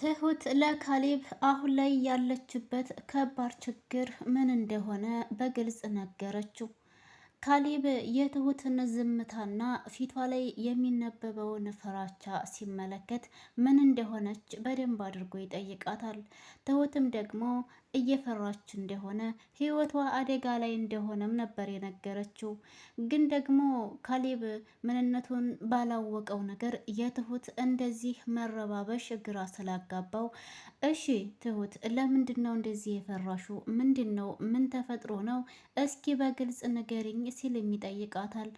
ትሁት ለካሌብ አሁን ላይ ያለችበት ከባድ ችግር ምን እንደሆነ በግልጽ ነገረችው። ካሌብ የትሁትን ዝምታና ፊቷ ላይ የሚነበበውን ፍራቻ ሲመለከት ምን እንደሆነች በደንብ አድርጎ ይጠይቃታል። ትሁትም ደግሞ እየፈራች እንደሆነ ሕይወቷ አደጋ ላይ እንደሆነም ነበር የነገረችው። ግን ደግሞ ካሌብ ምንነቱን ባላወቀው ነገር የትሁት እንደዚህ መረባበሽ ግራ ስላጋባው፣ እሺ ትሁት ለምንድን ነው እንደዚህ የፈራሹ? ምንድን ነው? ምን ተፈጥሮ ነው? እስኪ በግልጽ ንገሪኝ ሲል የሚጠይቃታል።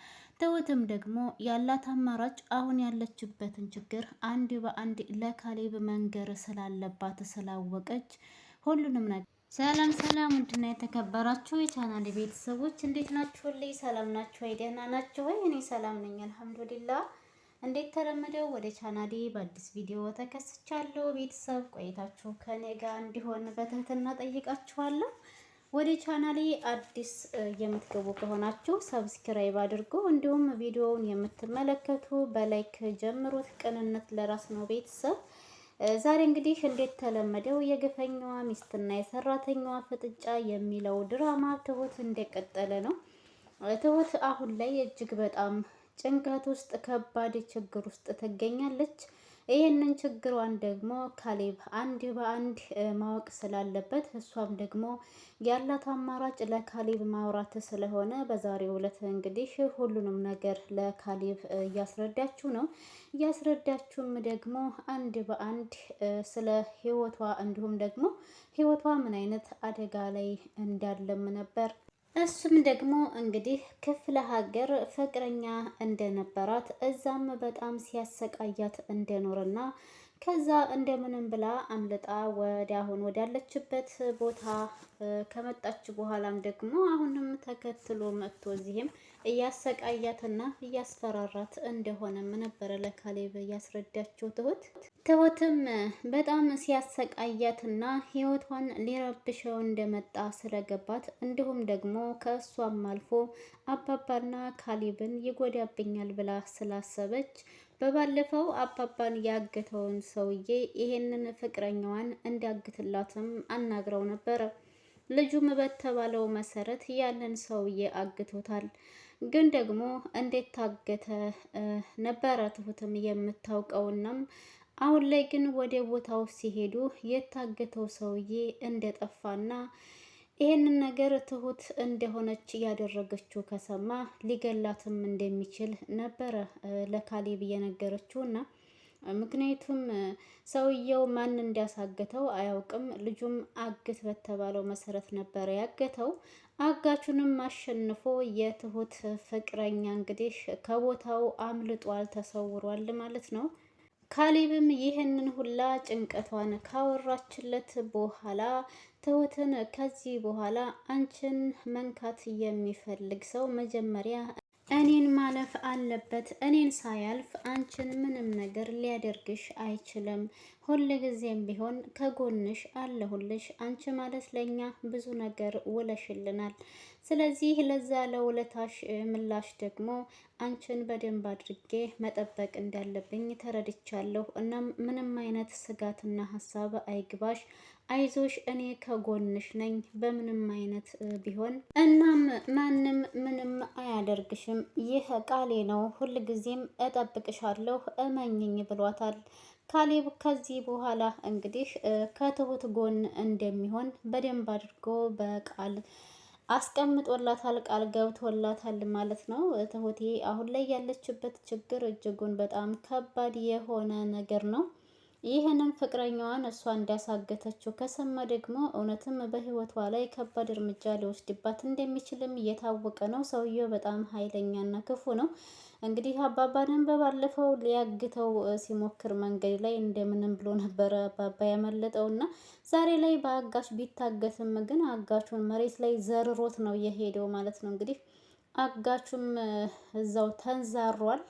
ትሁትም ደግሞ ያላት አማራጭ አሁን ያለችበትን ችግር አንድ በአንድ ለካሌብ መንገር ስላለባት ስላወቀች ሁሉንም ነገር። ሰላም ሰላም፣ ውድና የተከበራችሁ የቻናል ቤተሰቦች እንዴት ናችሁልኝ? ሰላም ናችሁ ወይ? ደህና ናችሁ ወይ? እኔ ሰላም ነኝ አልሐምዱሊላህ። እንዴት ተለመደው ወደ ቻናሌ በአዲስ ቪዲዮ ተከስቻለሁ። ቤተሰብ ቆይታችሁ ከኔ ጋር እንዲሆን በትህትና ጠይቃችኋለሁ። ወደ ቻናሌ አዲስ የምትገቡ ከሆናችሁ ሰብስክራይብ አድርጉ። እንዲሁም ቪዲዮውን የምትመለከቱ በላይክ ጀምሩት። ቅንነት ለራስ ነው ቤተሰብ። ዛሬ እንግዲህ እንዴት ተለመደው የግፈኛዋ ሚስትና የሰራተኛዋ ፍጥጫ የሚለው ድራማ ትሁት እንደቀጠለ ነው። ትሁት አሁን ላይ እጅግ በጣም ጭንቀት ውስጥ ከባድ ችግር ውስጥ ትገኛለች። ይህንን ችግሯን ደግሞ ካሌብ አንድ በአንድ ማወቅ ስላለበት እሷም ደግሞ ያላት አማራጭ ለካሌብ ማውራት ስለሆነ በዛሬው ዕለት እንግዲህ ሁሉንም ነገር ለካሌብ እያስረዳችሁ ነው። እያስረዳችሁም ደግሞ አንድ በአንድ ስለ ህይወቷ እንዲሁም ደግሞ ህይወቷ ምን አይነት አደጋ ላይ እንዳለም ነበር። እሱም ደግሞ እንግዲህ ክፍለ ሀገር ፍቅረኛ እንደነበራት እዛም በጣም ሲያሰቃያት እንደኖርና ከዛ እንደምንም ብላ አምልጣ ወደ አሁን ወዳለችበት ቦታ ከመጣች በኋላም ደግሞ አሁንም ተከትሎ መጥቶ እዚህም እያሰቃያትና እያስፈራራት እንደሆነም ነበረ ለካሌብ እያስረዳችው። ትሁትም በጣም ሲያሰቃያትና ህይወቷን ሊረብሸው እንደመጣ ስለገባት እንዲሁም ደግሞ ከእሷም አልፎ አባባና ካሌብን ይጎዳብኛል ብላ ስላሰበች በባለፈው አባባን ያገተውን ሰውዬ ይሄንን ፍቅረኛዋን እንዲያግትላትም አናግረው ነበረ። ልጁም በተባለው መሰረት ያንን ሰውዬ አግቶታል። ግን ደግሞ እንዴት ታገተ ነበረ ትሁትም የምታውቀውናም አሁን ላይ ግን ወደ ቦታው ሲሄዱ የታገተው ሰውዬ እንደጠፋና ይሄንን ነገር ትሁት እንደሆነች ያደረገችው ከሰማ ሊገላትም እንደሚችል ነበረ ለካሌብ እየነገረችውና ምክንያቱም ሰውየው ማን እንዳሳገተው አያውቅም። ልጁም አግት በተባለው መሰረት ነበረ ያገተው። አጋቹንም አሸንፎ የትሁት ፍቅረኛ እንግዲህ ከቦታው አምልጧል፣ ተሰውሯል ማለት ነው። ካሌብም ይህንን ሁላ ጭንቀቷን ካወራችለት በኋላ ትሁትን ከዚህ በኋላ አንቺን መንካት የሚፈልግ ሰው መጀመሪያ እኔን ማለፍ አለበት። እኔን ሳያልፍ አንቺን ምንም ነገር ሊያደርግሽ አይችልም። ሁል ጊዜም ቢሆን ከጎንሽ አለሁልሽ። አንቺ ማለት ለኛ ብዙ ነገር ውለሽልናል። ስለዚህ ለዛ ለውለታሽ ምላሽ ደግሞ አንቺን በደንብ አድርጌ መጠበቅ እንዳለብኝ ተረድቻለሁ። እናም ምንም አይነት ስጋትና ሀሳብ አይግባሽ። አይዞሽ፣ እኔ ከጎንሽ ነኝ በምንም አይነት ቢሆን። እናም ማንም ምንም አያደርግሽም። ይህ ቃሌ ነው። ሁልጊዜም እጠብቅሻለሁ፣ እመኝኝ ብሏታል ካሌብ። ከዚህ በኋላ እንግዲህ ከትሁት ጎን እንደሚሆን በደንብ አድርጎ በቃል አስቀምጦላታል፣ ቃል ገብቶላታል ማለት ነው። ትሁቴ አሁን ላይ ያለችበት ችግር እጅጉን በጣም ከባድ የሆነ ነገር ነው። ይህንን ፍቅረኛዋን እሷ እንዳሳገተችው ከሰማ ደግሞ እውነትም በህይወቷ ላይ ከባድ እርምጃ ሊወስድባት እንደሚችልም እየታወቀ ነው። ሰውየው በጣም ኃይለኛና ክፉ ነው። እንግዲህ አባባንን በባለፈው ሊያግተው ሲሞክር መንገድ ላይ እንደምንም ብሎ ነበረ አባባ ያመለጠውና ዛሬ ላይ በአጋች ቢታገትም ግን አጋቹን መሬት ላይ ዘርሮት ነው የሄደው ማለት ነው። እንግዲህ አጋቹም እዛው ተንዛሯል።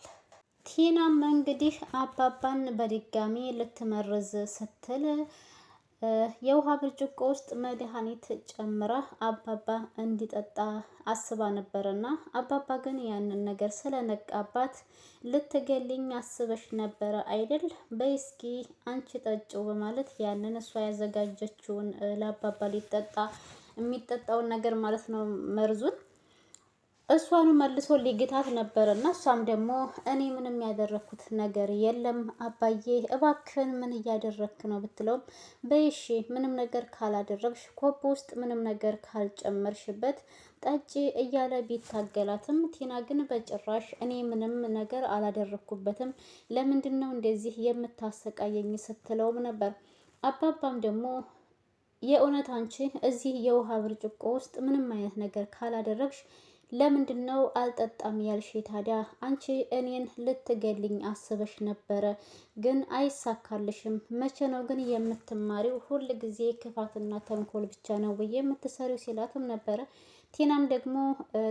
ቲናም እንግዲህ አባባን በድጋሚ ልትመርዝ ስትል የውሃ ብርጭቆ ውስጥ መድኃኒት ጨምራ አባባ እንዲጠጣ አስባ ነበርና አባባ ግን ያንን ነገር ስለነቃባት ልትገልኝ አስበሽ ነበረ አይደል? በይ እስኪ አንቺ ጠጪው በማለት ያንን እሷ ያዘጋጀችውን ለአባባ ሊጠጣ የሚጠጣውን ነገር ማለት ነው መርዙን እሷኑ መልሶ ሊግታት ነበር እና እሷም ደግሞ እኔ ምንም ያደረኩት ነገር የለም አባዬ እባክህን ምን እያደረክ ነው ብትለውም በይሺ ምንም ነገር ካላደረግሽ ኮብ ውስጥ ምንም ነገር ካልጨመርሽበት ጠጪ እያለ ቢታገላትም ቲና ግን በጭራሽ እኔ ምንም ነገር አላደረኩበትም ለምንድን ነው እንደዚህ የምታሰቃየኝ ስትለውም ነበር። አባባም ደግሞ የእውነት አንቺ እዚህ የውሃ ብርጭቆ ውስጥ ምንም አይነት ነገር ካላደረግሽ ለምንድን ነው አልጠጣም ያልሽ? ታዲያ አንቺ እኔን ልትገልኝ አስበሽ ነበረ፣ ግን አይሳካልሽም። መቼ ነው ግን የምትማሪው? ሁል ጊዜ ክፋትና ተንኮል ብቻ ነው ወይ የምትሰሪው? ሲላትም ነበረ። ቲናም ደግሞ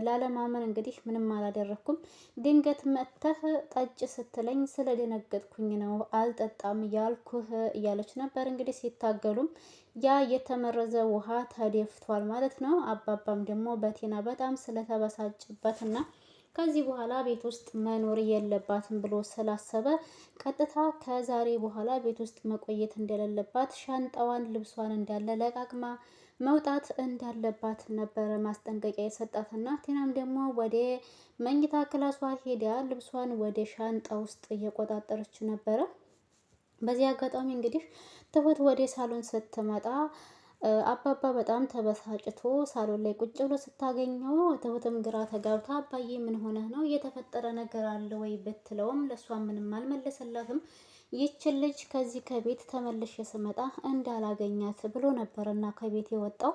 ላለማመን እንግዲህ ምንም አላደረኩም፣ ድንገት መጥተህ ጠጭ ስትለኝ ስለደነገጥኩኝ ነው አልጠጣም ያልኩህ እያለች ነበር። እንግዲህ ሲታገሉም ያ የተመረዘ ውሃ ተደፍቷል ማለት ነው። አባባም ደግሞ በቲና በጣም ስለተበሳጭበትና ከዚህ በኋላ ቤት ውስጥ መኖር የለባትም ብሎ ስላሰበ ቀጥታ ከዛሬ በኋላ ቤት ውስጥ መቆየት እንደሌለባት ሻንጣዋን፣ ልብሷን እንዳለ ለቃቅማ መውጣት እንዳለባት ነበረ ማስጠንቀቂያ የሰጣትና ቲናም ደግሞ ወደ መኝታ ክላሷ ሄዳ ልብሷን ወደ ሻንጣ ውስጥ እየቆጣጠረች ነበረ። በዚህ አጋጣሚ እንግዲህ ትሁት ወደ ሳሎን ስትመጣ አባባ በጣም ተበሳጭቶ ሳሎን ላይ ቁጭ ብሎ ስታገኘው ትሁትም ግራ ተጋብታ አባዬ ምን ሆነህ ነው? እየተፈጠረ ነገር አለ ወይ ብትለውም ለእሷ ምንም አልመለሰላትም። ይችን ልጅ ከዚህ ከቤት ተመልሼ ስመጣ እንዳላገኛት ብሎ ነበርና ከቤት የወጣው።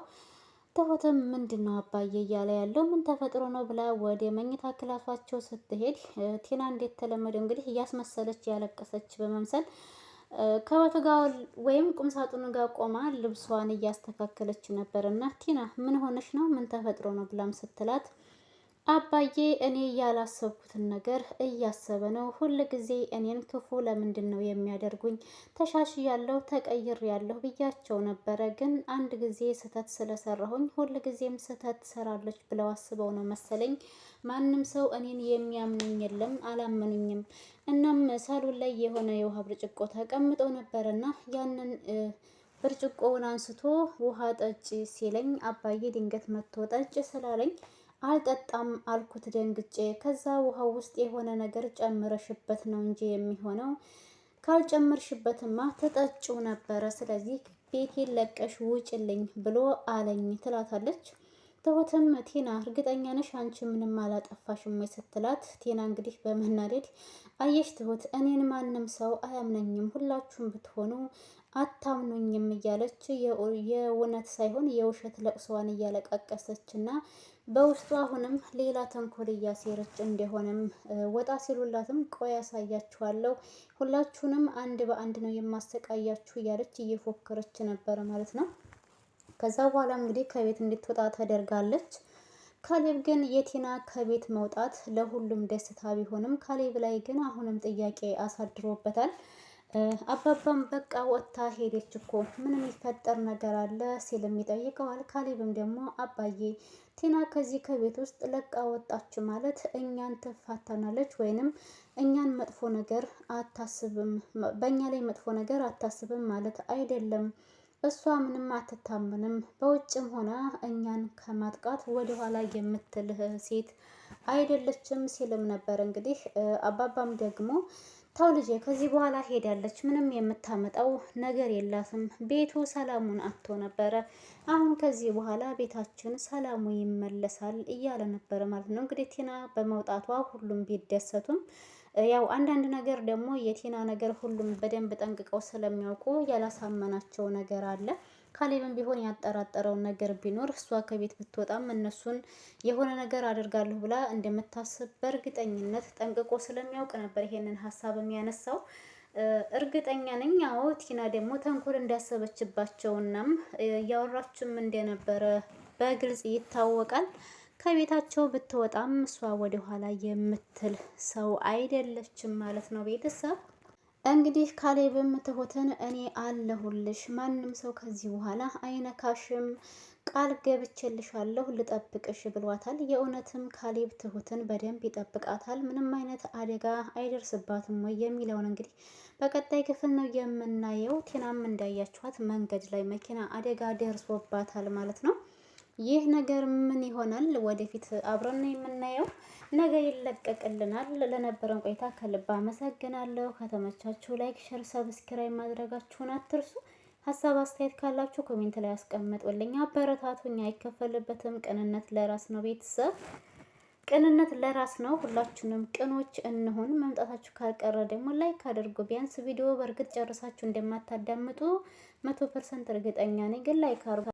ትሁትም ምንድን ነው አባዬ እያለ ያለው ምን ተፈጥሮ ነው ብላ ወደ መኝታ ክላሷቸው ስትሄድ ቲና እንዴት ተለመደው እንግዲህ እያስመሰለች ያለቀሰች በመምሰል ከወቱ ጋር ወይም ቁምሳጥኑ ጋር ቆማ ልብሷን እያስተካከለች ነበር። እና ቲና ምን ሆነሽ ነው? ምን ተፈጥሮ ነው ብላም ስትላት አባዬ እኔ ያላሰብኩትን ነገር እያሰበ ነው። ሁል ጊዜ እኔን ክፉ ለምንድን ነው የሚያደርጉኝ? ተሻሽያለሁ፣ ተቀይሬያለሁ ብያቸው ነበረ። ግን አንድ ጊዜ ስህተት ስለሰራሁኝ ሁል ጊዜም ስህተት ትሰራለች ብለው አስበው ነው መሰለኝ ማንም ሰው እኔን የሚያምኑኝ የለም፣ አላመኑኝም። እናም ሳሎን ላይ የሆነ የውሃ ብርጭቆ ተቀምጦ ነበርና ያንን ብርጭቆውን አንስቶ ውሃ ጠጪ ሲለኝ አባዬ ድንገት መጥቶ ጠጪ ስላለኝ አልጠጣም አልኩት ደንግጬ። ከዛ ውሃው ውስጥ የሆነ ነገር ጨምረሽበት ነው እንጂ የሚሆነው ካልጨመርሽበትማ ተጠጪው ነበረ። ስለዚህ ቤቴን ለቀሽ ውጭልኝ ብሎ አለኝ ትላታለች። ትሁትም ቲና እርግጠኛ ነሽ አንቺ ምንም አላጠፋሽም ወይ ስትላት፣ ቲና እንግዲህ በመናደድ አየሽ ትሁት እኔን ማንም ሰው አያምነኝም፣ ሁላችሁም ብትሆኑ አታምኑኝም እያለች የእውነት ሳይሆን የውሸት ለቅሶዋን እያለቃቀሰች እና በውስጡ አሁንም ሌላ ተንኮል እያሴረች እንደሆነም ወጣ ሲሉላትም ቆይ ያሳያችኋለሁ፣ ሁላችሁንም አንድ በአንድ ነው የማሰቃያችሁ እያለች እየፎከረች ነበረ ማለት ነው። ከዛ በኋላ እንግዲህ ከቤት እንድትወጣ ተደርጋለች። ካሌብ ግን የቲና ከቤት መውጣት ለሁሉም ደስታ ቢሆንም ካሌብ ላይ ግን አሁንም ጥያቄ አሳድሮበታል። አባባም በቃ ወጥታ ሄደች እኮ ምን የሚፈጠር ነገር አለ ሲልም ይጠይቀዋል። ካሌብም ደግሞ አባዬ ቲና ከዚህ ከቤት ውስጥ ለቃ ወጣች ማለት እኛን ትፋታናለች ወይንም እኛን መጥፎ ነገር አታስብም፣ በእኛ ላይ መጥፎ ነገር አታስብም ማለት አይደለም። እሷ ምንም አትታመንም፣ በውጭም ሆና እኛን ከማጥቃት ወደኋላ የምትል ሴት አይደለችም ሲልም ነበር። እንግዲህ አባባም ደግሞ ተው ልጄ ከዚህ በኋላ ሄዳለች፣ ምንም የምታመጣው ነገር የላትም፣ ቤቱ ሰላሙን አጥቶ ነበረ፣ አሁን ከዚህ በኋላ ቤታችን ሰላሙ ይመለሳል እያለ ነበረ ማለት ነው። እንግዲህ ቲና በመውጣቷ ሁሉም ቢደሰቱም ያው አንዳንድ ነገር ደግሞ የቲና ነገር ሁሉም በደንብ ጠንቅቀው ስለሚያውቁ ያላሳመናቸው ነገር አለ። ካሌብም ቢሆን ያጠራጠረውን ነገር ቢኖር እሷ ከቤት ብትወጣም እነሱን የሆነ ነገር አድርጋለሁ ብላ እንደምታስብ በእርግጠኝነት ጠንቅቆ ስለሚያውቅ ነበር ይሄንን ሀሳብ የሚያነሳው። እርግጠኛ ነኝ። አዎ ቲና ደግሞ ተንኮል እንዳሰበችባቸውናም እያወራችም እንደነበረ በግልጽ ይታወቃል። ከቤታቸው ብትወጣም እሷ ወደ ኋላ የምትል ሰው አይደለችም ማለት ነው ቤተሰብ እንግዲህ ካሌብም ትሁትን እኔ አለሁልሽ፣ ማንም ሰው ከዚህ በኋላ አይነካሽም፣ ቃል ገብቼልሻለሁ ልጠብቅሽ ብሏታል። የእውነትም ካሌብ ትሁትን በደንብ ይጠብቃታል፣ ምንም አይነት አደጋ አይደርስባትም ወይ የሚለውን እንግዲህ በቀጣይ ክፍል ነው የምናየው። ቴናም እንዳያችኋት መንገድ ላይ መኪና አደጋ ደርሶባታል ማለት ነው። ይህ ነገር ምን ይሆናል ወደፊት አብረን ነው የምናየው። ነገ ይለቀቅልናል። ለነበረን ቆይታ ከልብ አመሰግናለሁ። ከተመቻችሁ ላይክ፣ ሸር፣ ሰብስክራይብ ማድረጋችሁን አትርሱ። ሀሳብ አስተያየት ካላችሁ ኮሜንት ላይ አስቀምጡልኝ። አበረታቱኝ፣ አይከፈልበትም። ቅንነት ለራስ ነው። ቤተሰብ ቅንነት ለራስ ነው። ሁላችንም ቅኖች እንሁን። መምጣታችሁ ካልቀረ ደግሞ ላይክ አድርጉ። ቢያንስ ቪዲዮ በእርግጥ ጨርሳችሁ እንደማታዳምጡ 100% እርግጠኛ ነኝ፣ ግን ላይክ አድርጉ።